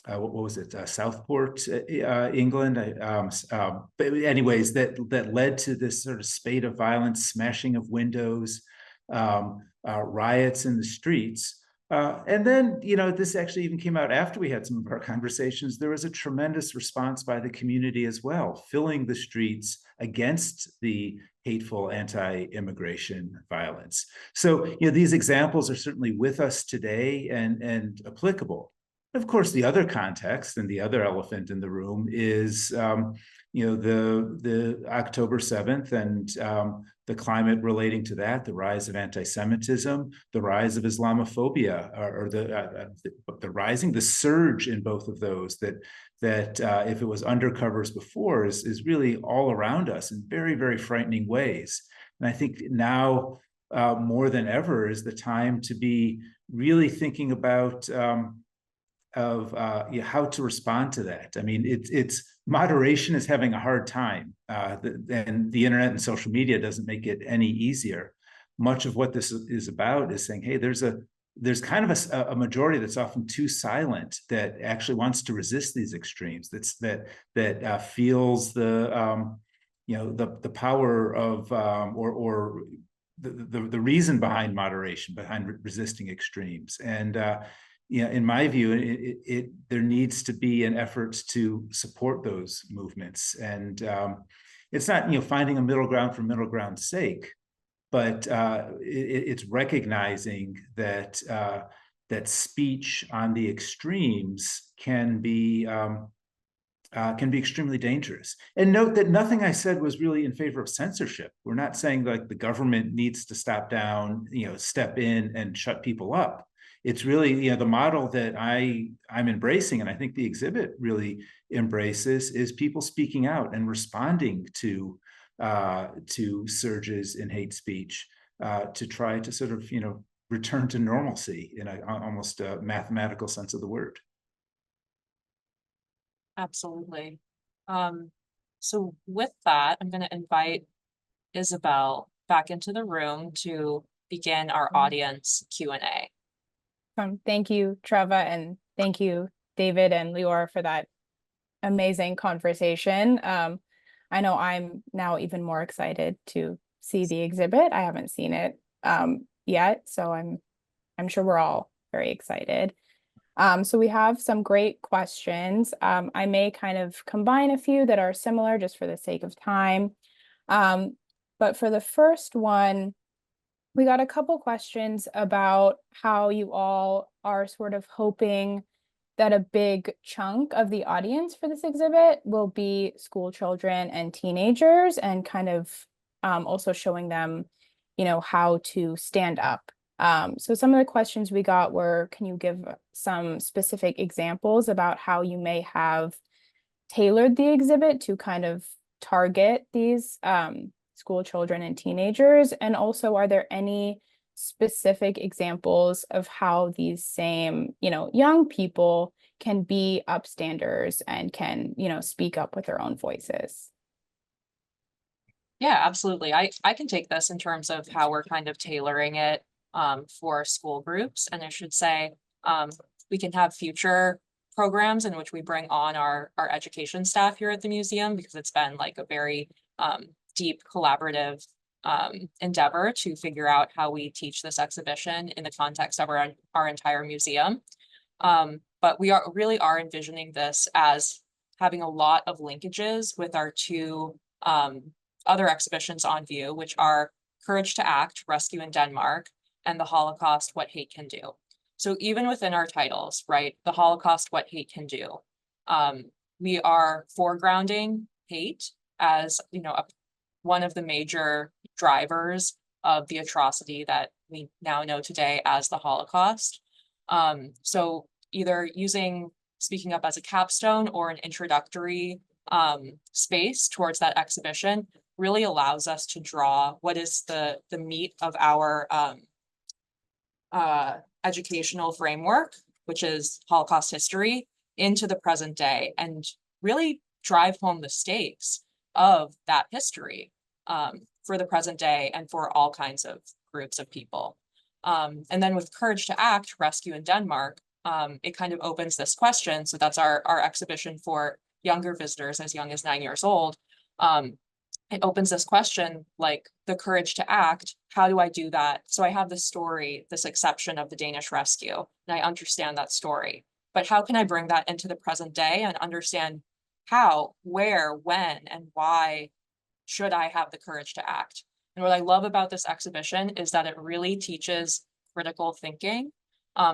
what was it, Southport, England? But anyways, that led to this sort of spate of violence, smashing of windows, riots in the streets. And then, this actually even came out after we had some of our conversations. There was a tremendous response by the community as well, filling the streets against the hateful anti-immigration violence. So, these examples are certainly with us today and applicable. Of course, the other context and the other elephant in the room is, the October 7th and the climate relating to that, the rise of antisemitism, the rise of Islamophobia, or the surge in both of those that if it was undercovers before is really all around us in very, very frightening ways. And I think now more than ever is the time to be really thinking about how to respond to that. I mean, it's moderation is having a hard time, and the internet and social media doesn't make it any easier. Much of what this is about is saying, hey, there's kind of a majority that's often too silent, that actually wants to resist these extremes. That feels the power of or the reason behind moderation, behind resisting extremes. And in my view, there needs to be an effort to support those movements. And it's not, finding a middle ground for middle ground's sake, but it's recognizing that that speech on the extremes can be extremely dangerous. And note that nothing I said was really in favor of censorship. We're not saying like the government needs to step in and shut people up. It's really, the model that I'm embracing, and I think the exhibit really embraces, is people speaking out and responding to surges in hate speech to try to sort of, return to normalcy in almost a mathematical sense of the word. Absolutely. So with that, I'm going to invite Isabel back into the room to begin our audience Q&A. Thank you, Treva, and thank you, David and Leora, for that amazing conversation. I know I'm now even more excited to see the exhibit. I haven't seen it yet, so I'm sure we're all very excited. So we have some great questions. I may kind of combine a few that are similar just for the sake of time. But for the first one, we got a couple questions about how you all are sort of hoping that a big chunk of the audience for this exhibit will be school children and teenagers, and kind of also showing them, how to stand up. So some of the questions we got were, can you give some specific examples about how you may have tailored the exhibit to kind of target these school children and teenagers? And also, are there any specific examples of how these same, young people can be upstanders and can, speak up with their own voices? Yeah, absolutely. I can take this in terms of how we're kind of tailoring it for school groups. And I should say, we can have future programs in which we bring on our education staff here at the museum, because it's been like a very deep collaborative endeavor to figure out how we teach this exhibition in the context of our entire museum. But we really are envisioning this as having a lot of linkages with our two other exhibitions on view, which are Courage to Act, Rescue in Denmark, and the Holocaust, What Hate Can Do. So even within our titles, right, the Holocaust, What Hate Can Do, we are foregrounding hate as, one of the major drivers of the atrocity that we now know today as the Holocaust. So either speaking up as a capstone or an introductory space towards that exhibition really allows us to draw what is the meat of our educational framework, which is Holocaust history, into the present day, and really drive home the stakes of that history for the present day and for all kinds of groups of people. And then with Courage to Act, Rescue in Denmark, it kind of opens this question. So that's our exhibition for younger visitors as young as 9 years old. It opens this question, like the courage to act. How do I do that? So I have this story, this exception of the Danish rescue, and I understand that story. But how can I bring that into the present day and understand how, where, when, and why should I have the courage to act? And what I love about this exhibition is that it really teaches critical thinking.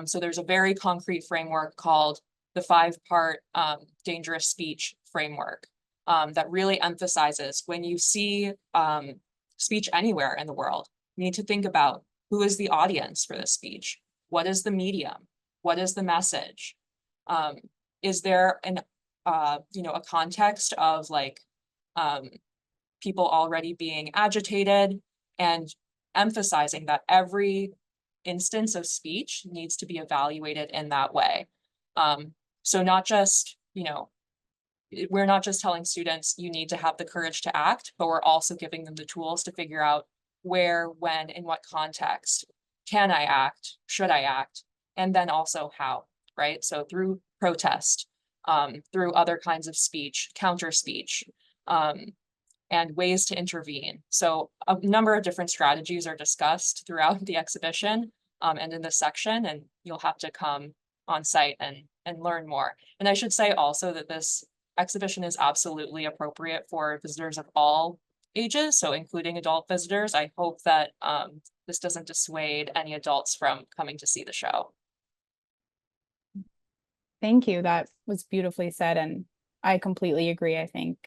So there's a very concrete framework called the 5-part dangerous speech framework that really emphasizes when you see speech anywhere in the world, you need to think about who is the audience for this speech? What is the medium? What is the message? Is there a context of like people already being agitated, and emphasizing that every instance of speech needs to be evaluated in that way. So not just, we're not just telling students you need to have the courage to act, but we're also giving them the tools to figure out where, when, in what context can I act, should I act, and then also how, right? So through protest, through other kinds of speech, counter speech, and ways to intervene. So a number of different strategies are discussed throughout the exhibition and in this section, and you'll have to come on site and learn more. And I should say also that this exhibition is absolutely appropriate for visitors of all ages, so including adult visitors. I hope that this doesn't dissuade any adults from coming to see the show. Thank you. That was beautifully said, and I completely agree. I think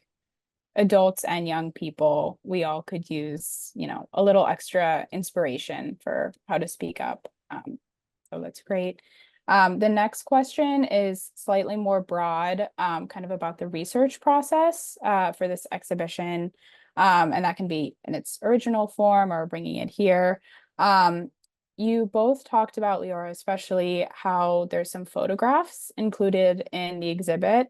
adults and young people, we all could use, a little extra inspiration for how to speak up. So that's great. The next question is slightly more broad, kind of about the research process for this exhibition. And that can be in its original form or bringing it here. You both talked about, Leora, especially how there's some photographs included in the exhibit,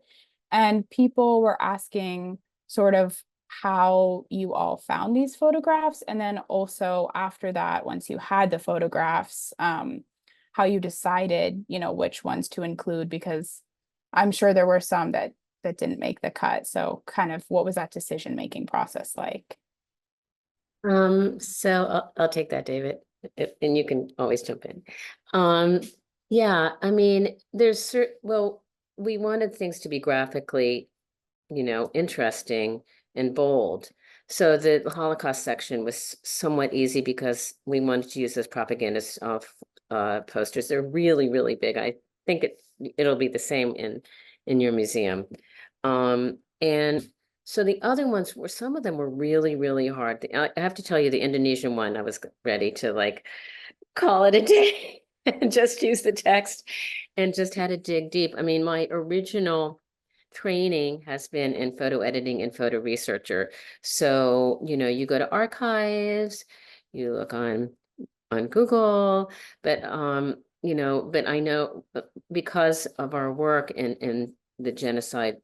and people were asking sort of how you all found these photographs, and then also after that, once you had the photographs, how you decided, which ones to include, because I'm sure there were some that didn't make the cut. So kind of what was that decision-making process like? So I'll take that, David, and you can always jump in. Yeah, I mean, well, we wanted things to be graphically, interesting and bold. So the Holocaust section was somewhat easy because we wanted to use those propaganda posters. They're really, really big. I think it'll be the same in your museum. And so the other ones some of them were really, really hard. I have to tell you, the Indonesian one, I was ready to like call it a day and just use the text and just had to dig deep. I mean, my original training has been in photo editing and photo researcher. So, you go to archives, you look on Google, but but I know because of our work in the genocide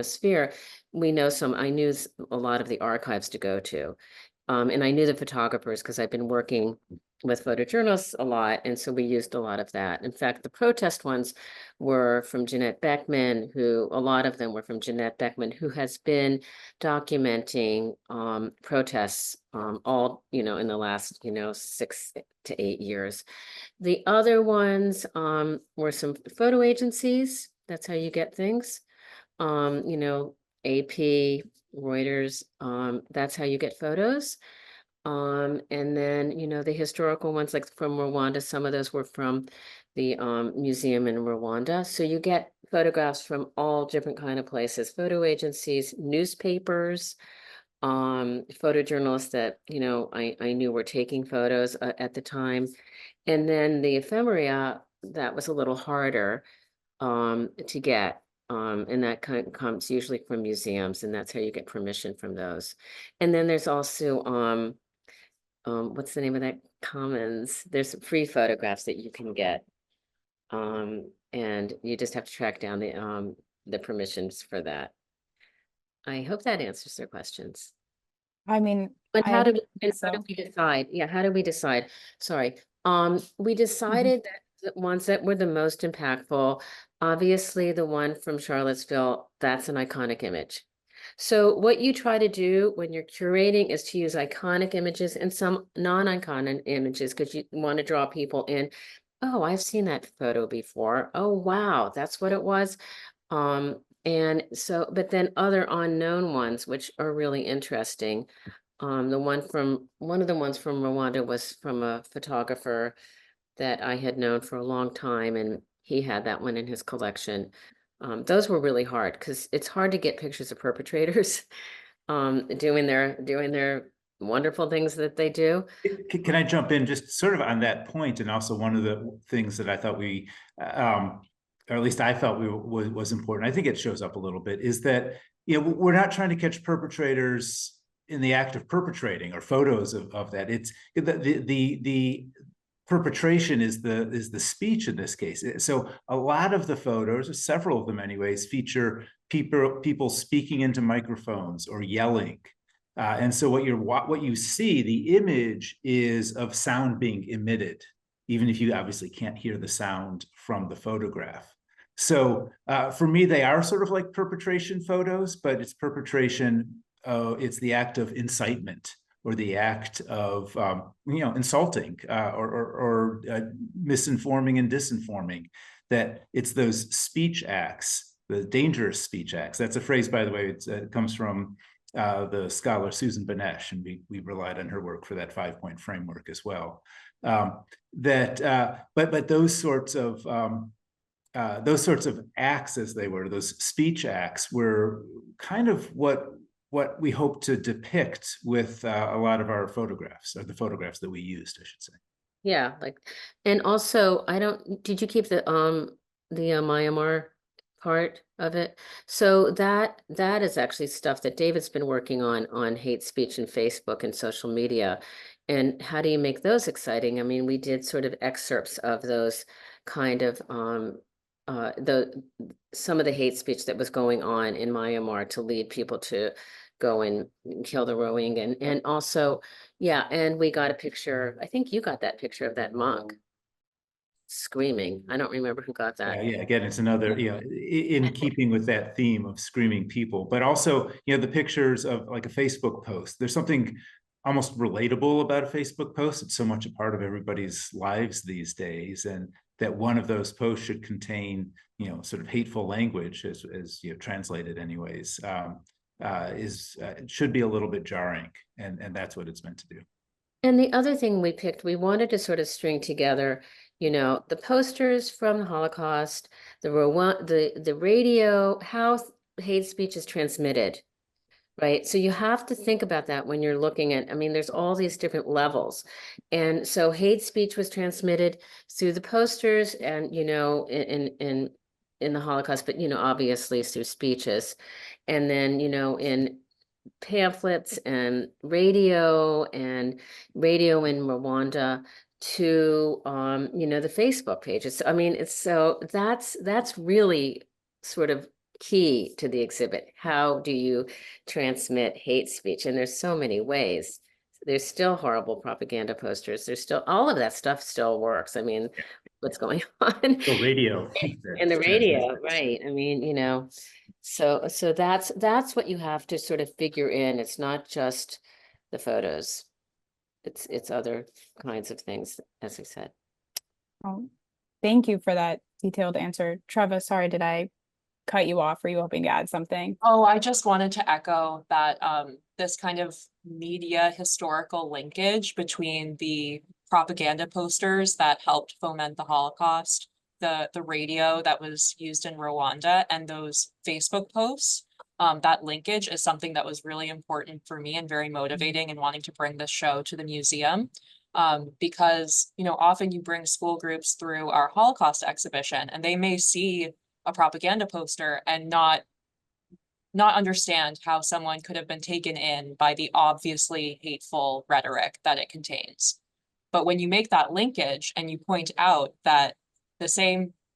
sphere, I knew a lot of the archives to go to. And I knew the photographers because I've been working with photojournalists a lot. And so we used a lot of that. In fact, the protest ones were from Jeanette Beckman, a lot of them were from Jeanette Beckman, who has been documenting protests all, in the last, 6 to 8 years. The other ones were some photo agencies. That's how you get things. AP, Reuters, that's how you get photos. And then, the historical ones like from Rwanda, some of those were from the museum in Rwanda. So you get photographs from all different kind of places, photo agencies, newspapers, photojournalists that, I knew were taking photos at the time. And then the ephemera, that was a little harder to get. And that comes usually from museums, and that's how you get permission from those. And then there's also what's the name of that? Commons. There's free photographs that you can get. And you just have to track down the permissions for that. I hope that answers their questions. I mean, But I how do so. we decide? Yeah, how do we decide? Sorry. We decided that the ones that were the most impactful, obviously the one from Charlottesville, that's an iconic image. So what you try to do when you're curating is to use iconic images and some non-iconic images because you want to draw people in. Oh, I've seen that photo before. Oh, wow, that's what it was. And so, but then other unknown ones, which are really interesting. One of the ones from Rwanda was from a photographer that I had known for a long time, and he had that one in his collection. Those were really hard because it's hard to get pictures of perpetrators doing their wonderful things that they do. Can I jump in just sort of on that point? And also one of the things that I thought or at least I felt was important, I think it shows up a little bit, is that we're not trying to catch perpetrators in the act of perpetrating or photos of that. It's the perpetration is the speech in this case. So a lot of the photos, or several of them anyways, feature people speaking into microphones or yelling. And so what you see, the image is of sound being emitted, even if you obviously can't hear the sound from the photograph. So for me, they are sort of like perpetration photos, but it's perpetration. It's the act of incitement or the act of insulting or misinforming and disinforming. That it's those speech acts, the dangerous speech acts. That's a phrase, by the way. It comes from the scholar Susan Benesch, and we relied on her work for that 5-point framework as well. But those sorts of those sorts of acts, as they were, those speech acts, were kind of what we hope to depict with a lot of our photographs, or the photographs that we used, I should say. Yeah, like, and also, did you keep the Myanmar part of it? So that is actually stuff that David's been working on hate speech and Facebook and social media. And how do you make those exciting? I mean, we did sort of excerpts of those kind of some of the hate speech that was going on in Myanmar to lead people to go and kill the Rohingya. And also, yeah, and we got a picture, I think you got that picture of that monk screaming. I don't remember who got that. Yeah, again, it's another, in keeping with that theme of screaming people, but also, the pictures of like a Facebook post. There's something almost relatable about a Facebook post. It's so much a part of everybody's lives these days, and that one of those posts should contain, sort of hateful language, as translated anyways, should be a little bit jarring, and that's what it's meant to do. And the other thing we picked, we wanted to sort of string together, the posters from the Holocaust, the radio, how hate speech is transmitted, right? So you have to think about that when you're looking at, I mean, there's all these different levels. And so hate speech was transmitted through the posters and, in the Holocaust, but, obviously through speeches. And then, in pamphlets and radio in Rwanda to the Facebook pages. I mean, that's really sort of key to the exhibit. How do you transmit hate speech? And there's so many ways. There's still horrible propaganda posters. There's still, all of that stuff still works. I mean, what's going on? The radio. And the radio, right. I mean, so that's what you have to sort of figure in. It's not just the photos. It's other kinds of things, as I said. Oh, thank you for that detailed answer. Treva, sorry, did I cut you off? Were you hoping to add something? Oh, I just wanted to echo that this kind of media historical linkage between the propaganda posters that helped foment the Holocaust, the radio that was used in Rwanda, and those Facebook posts. That linkage is something that was really important for me and very motivating in wanting to bring this show to the museum. Because, often you bring school groups through our Holocaust exhibition and they may see a propaganda poster and not understand how someone could have been taken in by the obviously hateful rhetoric that it contains. But when you make that linkage and you point out that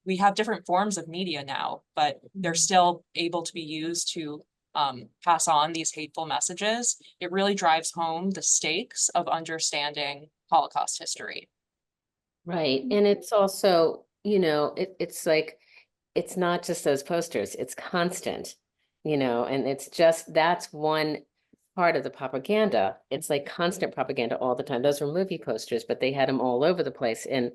we have different forms of media now, but they're still able to be used to pass on these hateful messages, it really drives home the stakes of understanding Holocaust history. Right. And it's also, it's like, it's not just those posters, it's constant, and it's just, that's one part of the propaganda. It's like constant propaganda all the time. Those were movie posters, but they had them all over the place. And,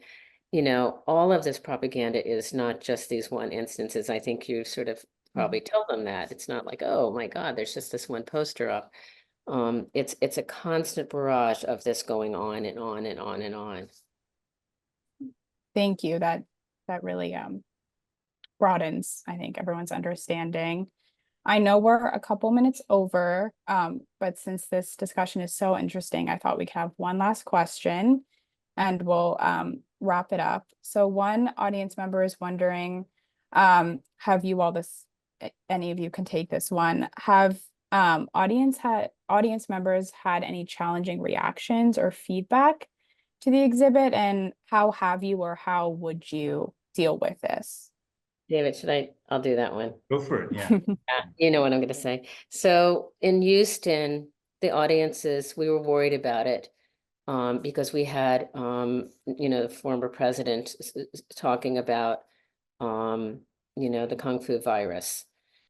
all of this propaganda is not just these one instances. I think you sort of probably tell them that. It's not like, oh my God, there's just this one poster up. It's a constant barrage of this going on and on and on and on. Thank you. That really broadens, I think, everyone's understanding. I know we're a couple minutes over, but since this discussion is so interesting, I thought we could have one last question and we'll wrap it up. So one audience member is wondering, have you all any of you can take this one, have audience members had any challenging reactions or feedback to the exhibit, and how have you or how would you deal with this? David, I'll do that one. Go for it, yeah. You know what I'm going to say. So in Houston, the audiences, we were worried about it because we had, the former president talking about, the Kung Fu virus.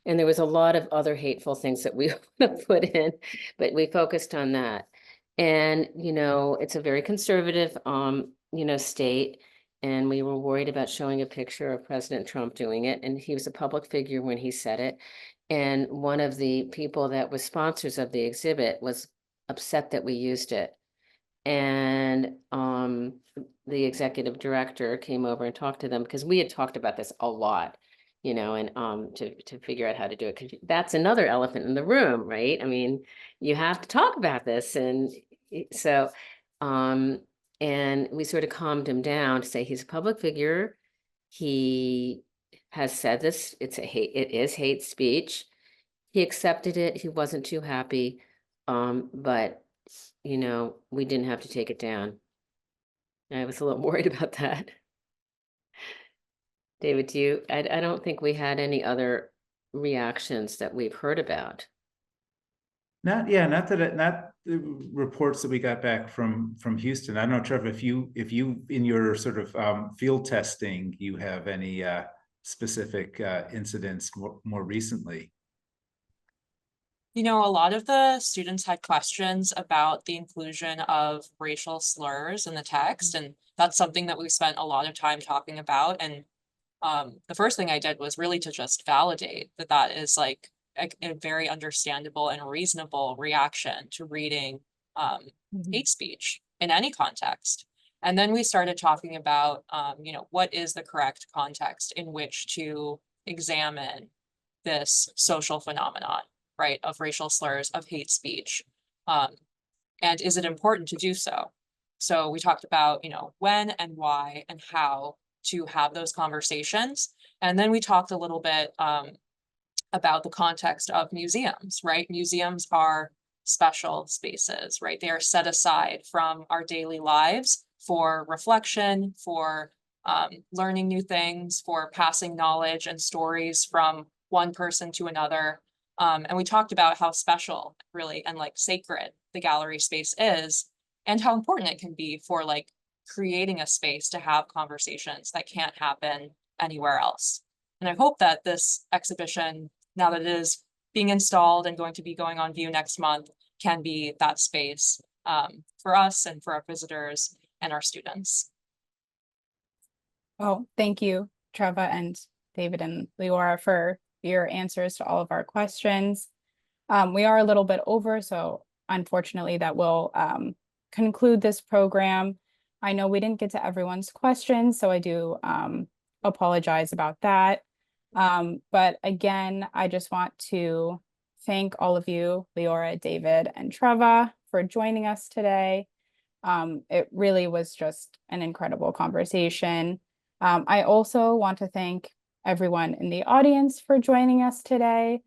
And there was a lot of other hateful things that we put in, but we focused on that. And, it's a very conservative, state. And we were worried about showing a picture of President Trump doing it. And he was a public figure when he said it. And one of the people that was sponsors of the exhibit was upset that we used it. And the executive director came over and talked to them because we had talked about this a lot, you know, and to figure out how to do it. Because that's another elephant in the room, right? I mean, you have to talk about this. And so, and we sort of calmed him down to say he's a public figure. He has said this, it is hate speech. He accepted it. He wasn't too happy. But you know, we didn't have to take it down. I was a little worried about that. David, I don't think we had any other reactions that we've heard about. Not the reports that we got back from Houston. I don't know, Trevor, if you in your sort of field testing, you have any specific incidents more recently. You know, a lot of the students had questions about the inclusion of racial slurs in the text, and that's something that we spent a lot of time talking about. And the first thing I did was really to just validate that that is like a very understandable and reasonable reaction to reading hate speech in any context. And then we started talking about, you know, what is the correct context in which to examine this social phenomenon, right, of racial slurs, of hate speech, and is it important to do so? So we talked about, you know, when and why and how to have those conversations. And then we talked a little bit about the context of museums, right? Museums are special spaces, right? They are set aside from our daily lives for reflection, for learning new things, for passing knowledge and stories from one person to another. And we talked about how special, really, and like sacred the gallery space is, and how important it can be for like creating a space to have conversations that can't happen anywhere else. And I hope that this exhibition, now that it is being installed and going to be going on view next month, can be that space for us and for our visitors and our students. Well, thank you, Treva and David and Leora, for your answers to all of our questions. We are a little bit over, so unfortunately that will conclude this program. I know we didn't get to everyone's questions, so I do apologize about that. But again, I just want to thank all of you, Leora, David, and Treva, for joining us today. It really was just an incredible conversation. I also want to thank everyone in the audience for joining us today.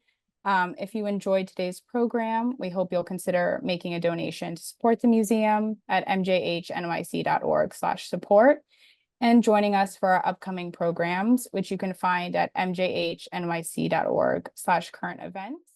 If you enjoyed today's program, we hope you'll consider making a donation to support the museum at mjhnyc.org/support and joining us for our upcoming programs, which you can find at mjhnyc.org/current events.